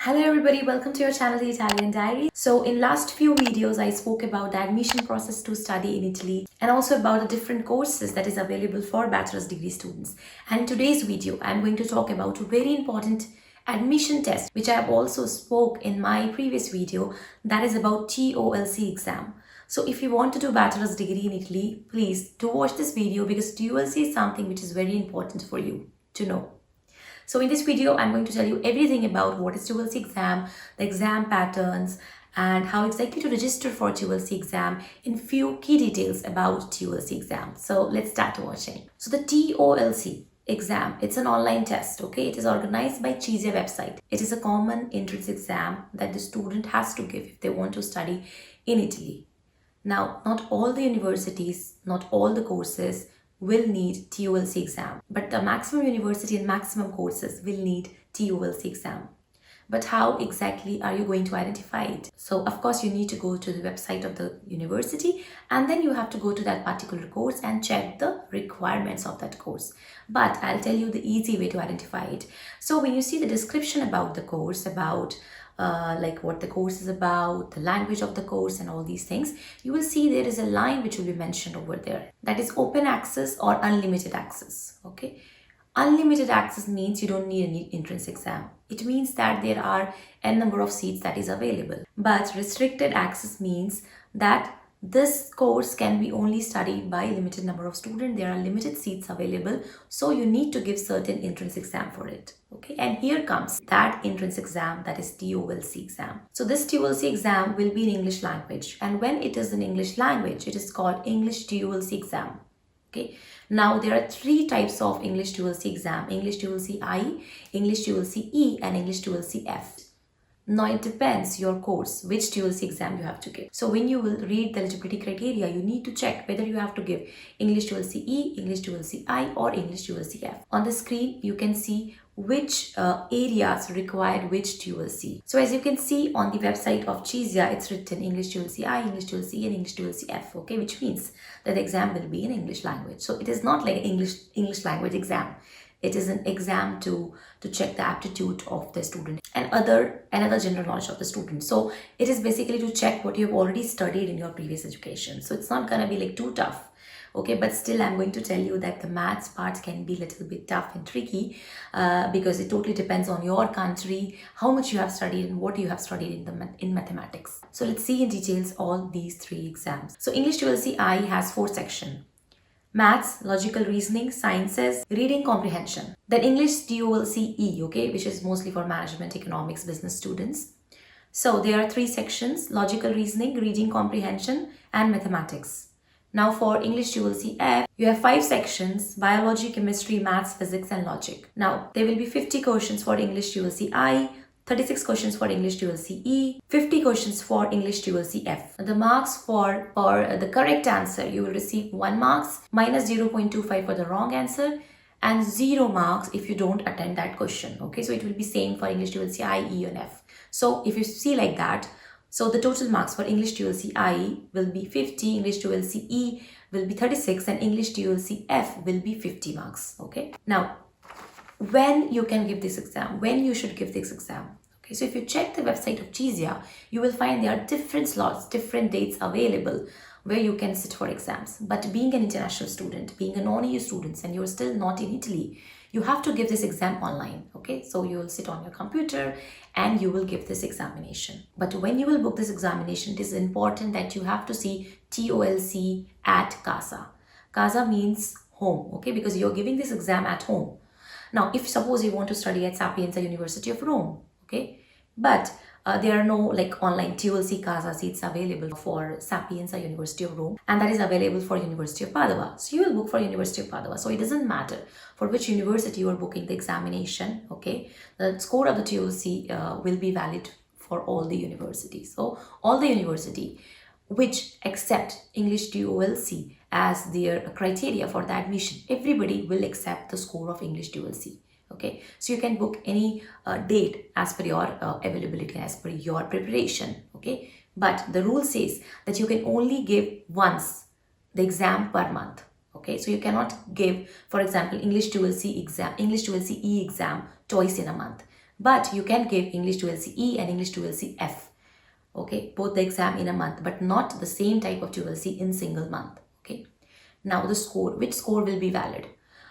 Hello everybody, welcome to your channel, The Italian Diary. So in last few videos, I spoke about the admission process to study in Italy and also about the different courses that is available for bachelor's degree students. And in today's video, I'm going to talk about a very important admission test, which I have also spoke in my previous video, that is about TOLC exam. So if you want to do bachelor's degree in Italy, please do watch this video because TOLC is something which is very important for you to know. So in this video, I'm going to tell you everything about what is TOLC exam, the exam patterns, and how exactly to register for TOLC exam in few key details about TOLC exam. So let's start watching. So the TOLC exam, it's an online test, okay? It is organized by CISIA website. It is a common entrance exam that the student has to give if they want to study in Italy. Now, not all the universities, not all the courses will need TOLC exam, but the maximum university and maximum courses will need TOLC exam. But how exactly are you going to identify it? So of course you need to go to the website of the university and then you have to go to that particular course and check the requirements of that course. But I'll tell you the easy way to identify it. So when you see the description about the course, about like what the course is about, the language of the course and all these things, you will see there is a line which will be mentioned over there. That is open access or unlimited access, okay? Unlimited access means you don't need any entrance exam. It means that there are n number of seats that is available. But restricted access means that this course can be only studied by limited number of students. There are limited seats available, so you need to give certain entrance exam for it. Okay, and here comes that entrance exam, that is TOLC exam. So this TOLC exam will be in English language, and when it is in English language, it is called English TOLC exam. Okay, now there are three types of English TOLC exam: English TOLC I, English TOLC E, and English TOLC F. Now it depends your course, which TOLC exam you have to give. So when you will read the eligibility criteria, you need to check whether you have to give English TOLC E, English TOLC I, or English TOLC F. On the screen, you can see which areas require which TOLC. So as you can see on the website of CISIA, it's written English TOLC I, English TOLC E, and English TOLC F, okay, which means that the exam will be in English language. So it is not like an English language exam. It is an exam to check the aptitude of the student and another general knowledge of the student. So it is basically to check what you have already studied in your previous education. So it's not gonna be like too tough. Okay, but still I'm going to tell you that the maths part can be a little bit tough and tricky because it totally depends on your country, how much you have studied and what you have studied in mathematics. So let's see in details all these three exams. So English TOLC I has 4 sections. Maths, logical reasoning, sciences, reading comprehension. Then English TOLC E, okay, which is mostly for management, economics, business students. So there are 3 sections: logical reasoning, reading comprehension, and mathematics. Now for English TOLC F, you have 5 sections: biology, chemistry, maths, physics, and logic. Now there will be 50 questions for English TOLC I, 36 questions for English TOLC E, 50 questions for English TOLC F. The marks for the correct answer, you will receive 1 marks, minus 0.25 for the wrong answer, and 0 marks if you don't attend that question. Okay, so it will be same for English TOLC I, E, and F. So if you see like that, so the total marks for English TOLC I will be 50, English TOLC E will be 36, and English TOLC F will be 50 marks. Okay, now when you can give this exam, when you should give this exam. Okay, so if you check the website of CISIA, you will find there are different slots, different dates available where you can sit for exams. But being an international student, being a non-EU student, and you're still not in Italy, you have to give this exam online. Okay, so you will sit on your computer and you will give this examination. But when you will book this examination, it is important that you have to see TOLC at casa. Casa means home, okay, because you're giving this exam at home. Now, if suppose you want to study at Sapienza University of Rome, okay, but there are no like online TOLC Casa seats available for Sapienza University of Rome, and that is available for University of Padua. So you will book for University of Padua. So it doesn't matter for which university you are booking the examination, okay. The score of the TOLC will be valid for all the universities. So all the university which accept English TOLC as their criteria for the admission, everybody will accept the score of English TOLC. Okay, so you can book any date as per your availability, as per your preparation. Okay, but the rule says that you can only give once the exam per month. Okay, so you cannot give, for example, English TOLC exam, English TOLC E exam twice in a month. But you can give English TOLC E and English TOLC F, okay, both the exam in a month, but not the same type of TOLC in single month, okay. Now the score, which score will be valid?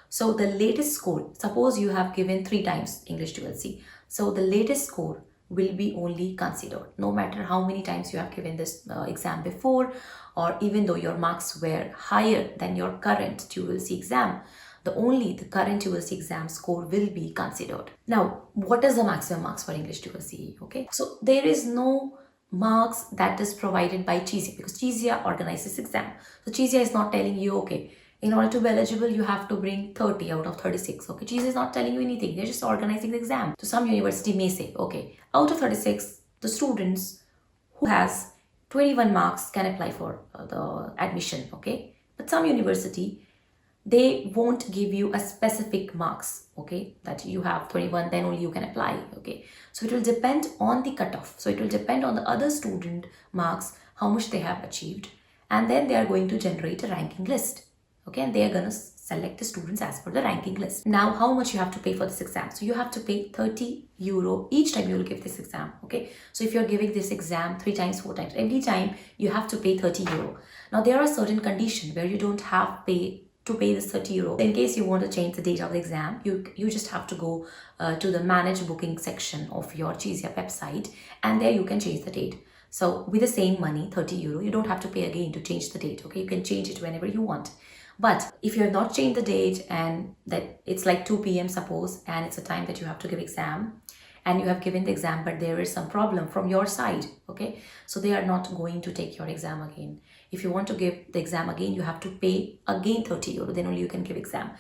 So the latest score, suppose you have given 3 times English TOLC, so the latest score will be only considered, no matter how many times you have given this exam before, or even though your marks were higher than your current TOLC exam, the current TOLC exam score will be considered. Now, what is the maximum marks for English TOLC? Okay, so there is no marks that is provided by CHISIA, because CHISIA organizes exam. So CHISIA is not telling you, okay, in order to be eligible, you have to bring 30 out of 36. Okay, CHISIA is not telling you anything. They're just organizing the exam. So some university may say, okay, out of 36, the students who has 21 marks can apply for the admission. Okay, but some university, they won't give you a specific marks, okay, that you have 21, then only you can apply, okay. So it will depend on the cutoff. So it will depend on the other student marks, how much they have achieved, and then they are going to generate a ranking list, okay, and they are going to select the students as per the ranking list. Now, how much you have to pay for this exam? So you have to pay 30 euro each time you will give this exam, okay. So if you're giving this exam 3 times, 4 times, every time you have to pay 30 euro. Now there are certain conditions where you don't have to pay this 30 euro. In case you want to change the date of the exam, you just have to go to the manage booking section of your CHISIA website, and there you can change the date. So with the same money, 30 euro, you don't have to pay again to change the date, okay. You can change it whenever you want. But if you have not changed the date and that it's like 2 p.m. suppose, and it's a time that you have to give exam, and you have given the exam, but there is some problem from your side, okay, so they are not going to take your exam again. If you want to give the exam again, you have to pay again 30 euro, then only you can give exam.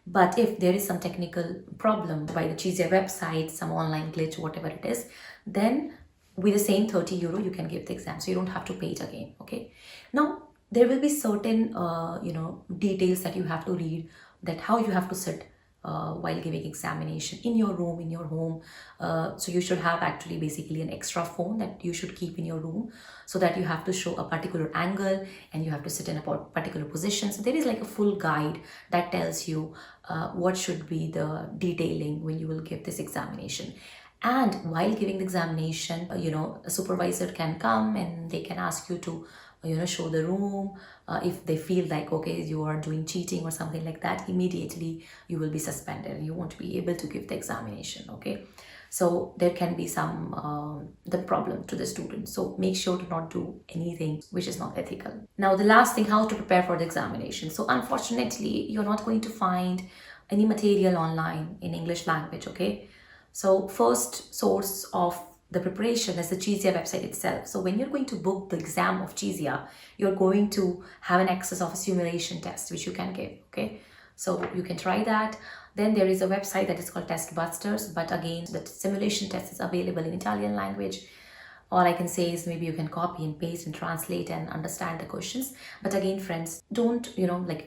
But if there is some technical problem by the CHISIA website, some online glitch, whatever it is, then with the same 30 euro, you can give the exam. So you don't have to pay it again, okay. Now, there will be certain, details that you have to read, that how you have to sit while giving examination in your room, in your home. So you should have actually basically an extra phone that you should keep in your room, so that you have to show a particular angle and you have to sit in a particular position. So there is like a full guide that tells you what should be the detailing when you will give this examination. And while giving the examination, a supervisor can come and they can ask you to show the room. If they feel like, okay, you are doing cheating or something like that, immediately you will be suspended and you won't be able to give the examination, okay. So there can be some the problem to the student. So make sure to not do anything which is not ethical. Now the last thing, how to prepare for the examination. So unfortunately, you're not going to find any material online in English language, okay. So first source of the preparation is the CHISIA website itself. So when you're going to book the exam of CHISIA, you're going to have an access of a simulation test which you can give, okay. So you can try that. Then there is a website that is called Test Busters, but again, the simulation test is available in Italian language. All I can say is maybe you can copy and paste and translate and understand the questions. But again, friends, don't,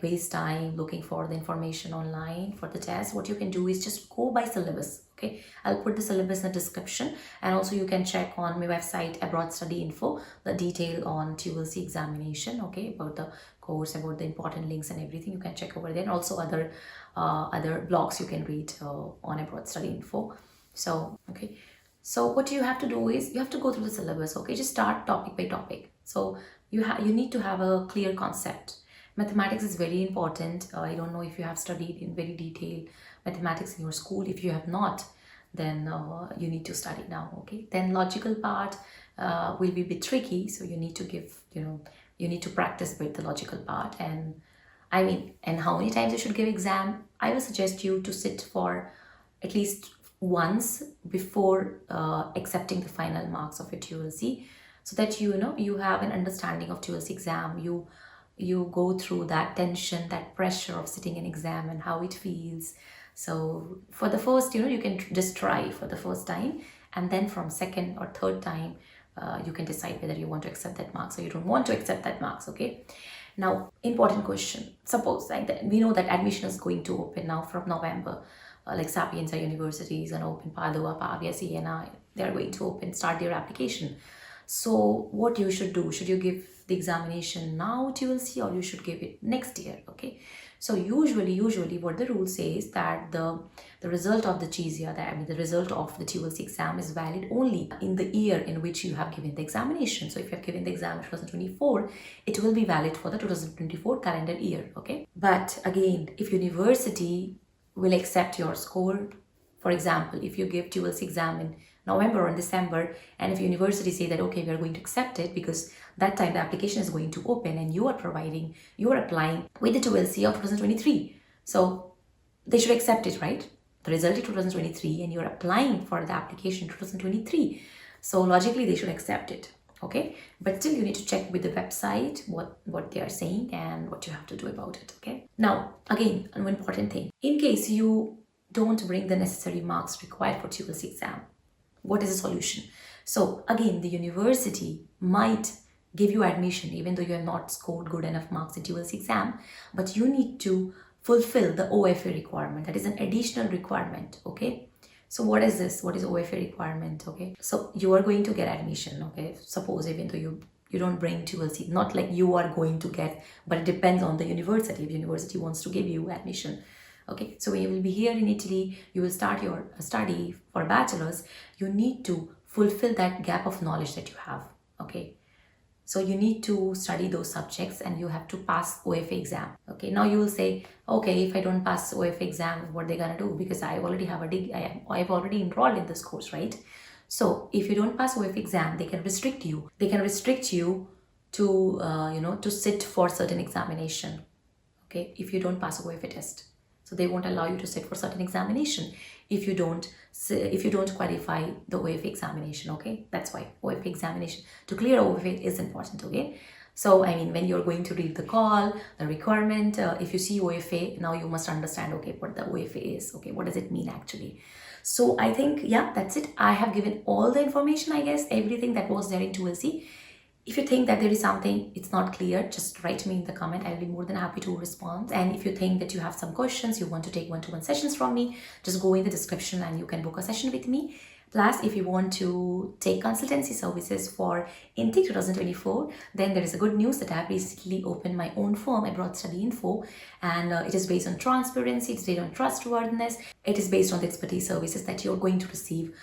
waste time looking for the information online for the test. What you can do is just go by syllabus, okay? I'll put the syllabus in the description, and also you can check on my website, Abroad Study Info, the detail on TOLC examination, okay, about the course, about the important links and everything. You can check over there, and also other blogs you can read on Abroad Study Info. So, okay. So what you have to do is you have to go through the syllabus, okay? Just start topic by topic. So you need to have a clear concept. Mathematics is very important. I don't know if you have studied in very detail mathematics in your school. If you have not, then you need to study now, okay? Then logical part will be a bit tricky. So you need to give, you need to practice with the logical part. And how many times you should give exam? I will suggest you to sit for at least once before accepting the final marks of your TOLC, so that you have an understanding of TOLC exam. You go through that tension, that pressure of sitting an exam and how it feels. So for the first, you can just try for the first time, and then from second or third time you can decide whether you want to accept that marks or you don't want to accept that marks, okay. Now, important question. Suppose we know that admission is going to open now from November. Like Sapienza universities and open Padua, Pavia, Siena, they are going to start their application. So what you should do, should you give the examination now TOLC, or you should give it next year, okay? So usually what the rule says that the result of the CISIA, the result of the TOLC exam is valid only in the year in which you have given the examination. So if you have given the exam in 2024, it will be valid for the 2024 calendar year, okay? But again, if university will accept your score, for example, if you give TOLC exam in November or December, and if university say that, okay, we are going to accept it because that time the application is going to open and you are applying with the TOLC of 2023. So they should accept it, right? The result is 2023 and you're applying for the application 2023. So logically they should accept it, okay? But still you need to check with the website what they are saying and what you have to do about it, okay? Now, again, one important thing. In case you don't bring the necessary marks required for TOLC exam, what is the solution? So again, the university might give you admission even though you have not scored good enough marks in TOLC exam, but you need to fulfill the OFA requirement. That is an additional requirement, okay? So what is this? What is OFA requirement, okay? So you are going to get admission, okay? Suppose even though you don't bring TOLC, not like you are going to get, but it depends on the university. If university wants to give you admission, okay? So when you will be here in Italy, you will start your study for bachelor's, you need to fulfill that gap of knowledge that you have, okay? So you need to study those subjects and you have to pass OFA exam. Okay, now you will say, okay, if I don't pass OFA exam, what are they gonna do? Because I already have I've already enrolled in this course, right? So if you don't pass OFA exam, they can restrict you. They can restrict you to to sit for certain examination. Okay, if you don't pass OFA test. So they won't allow you to sit for certain examination if you don't qualify the OFA examination, okay? That's why OFA examination, to clear OFA is important, okay? So, I mean, when you're going to read the call, the requirement, if you see OFA, now you must understand, okay, what the OFA is, okay? What does it mean actually? So I think, yeah, that's it. I have given all the information, I guess, everything that was there in TOLC. If you think that there is something it's not clear, just write me in the comment. I'll be more than happy to respond. And if you think that you have some questions, you want to take one-to-one sessions from me, just go in the description and you can book a session with me. Plus, if you want to take consultancy services for intake 2024, then there is a good news that I have recently opened my own firm, Abroad Study Info, and it is based on transparency, it's based on trustworthiness, it is based on the expertise services that you're going to receive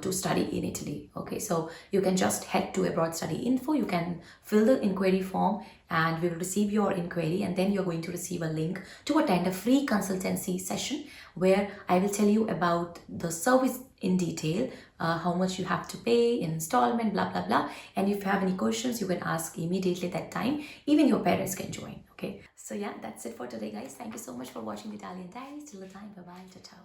to study in Italy. Okay, so you can just head to Abroad Study Info, you can fill the inquiry form and we will receive your inquiry, and then you're going to receive a link to attend a free consultancy session where I will tell you about the service in detail, how much you have to pay in installment, blah blah blah. And if you have any questions, you can ask immediately at that time. Even your parents can join. Okay, so yeah, that's it for today, guys. Thank you so much for watching the Italian Diaries. Till the time, bye bye, ciao ciao.